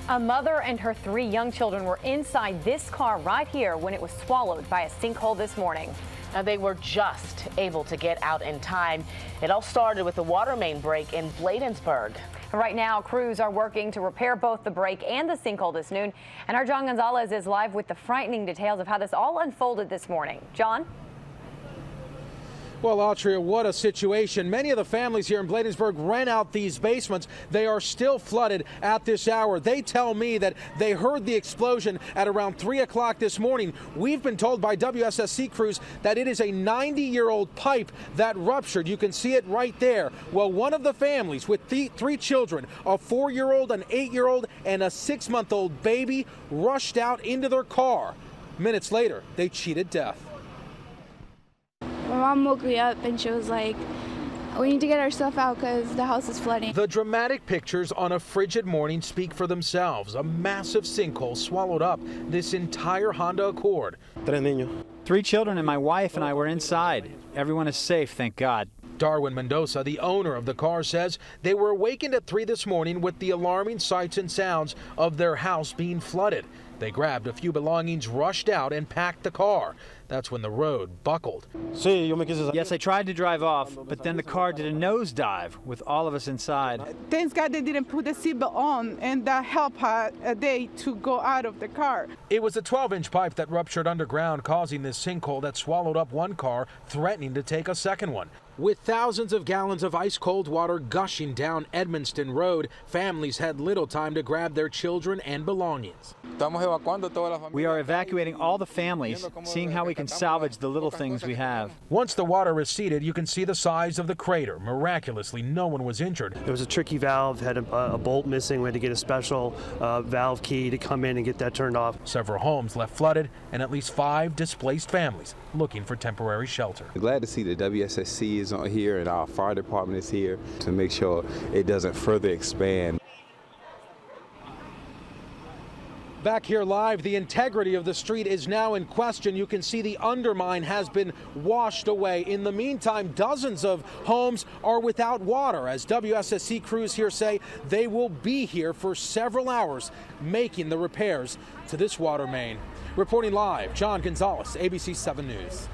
A mother and her 3 young children were inside this car right here when it was swallowed by a sinkhole this morning. Now, they were just able to get out in time. It all started with the water main break in Bladensburg. Right now, crews are working to repair both the break and the sinkhole this noon. And our John Gonzalez is live with the frightening details of how this all unfolded this morning. John? Well, Autria, what a situation. Many of the families here in Bladensburg rent out these basements. They are still flooded at this hour. They tell me that they heard the explosion at around 3 o'clock this morning. We've been told by WSSC crews that it is a 90-year-old pipe that ruptured. You can see it right there. Well, one of the families with 3 children, a 4-year-old, an 8-year-old, and a 6-month-old baby, rushed out into their car. Minutes later, they cheated death. My mom woke me up and she was like, we need to get our stuff out because the house is flooding. The dramatic pictures on a frigid morning speak for themselves. A massive sinkhole swallowed up this entire Honda Accord. 3 children and my wife and I were inside. Everyone is safe, thank God. Darwin Mendoza, the owner of the car, says they were awakened at 3 this morning with the alarming sights and sounds of their house being flooded. They grabbed a few belongings, rushed out, and packed the car. That's when the road buckled. Yes, I tried to drive off, but then the car did a nosedive with all of us inside. Thank God they didn't put the seatbelt on, and that helped a day to go out of the car. It was a 12-inch pipe that ruptured underground, causing this sinkhole that swallowed up one car, threatening to take a second one. With thousands of gallons of ice-cold water gushing down Edmonston Road, families had little time to grab their children and belongings. We are evacuating all the families, seeing how we can salvage the little things we have. Once the water receded, you can see the size of the crater. Miraculously, no one was injured. It was a tricky valve, had a bolt missing. We had to get a special valve key to come in and get that turned off. Several homes left flooded and at least 5 displaced families looking for temporary shelter. Glad to see the WSSC is on here and our fire department is here to make sure it doesn't further expand. Back here live, the integrity of the street is now in question. You can see the undermine has been washed away. In the meantime, dozens of homes are without water. As WSSC crews here say, they will be here for several hours making the repairs to this water main. Reporting live, John Gonzalez, ABC 7 News.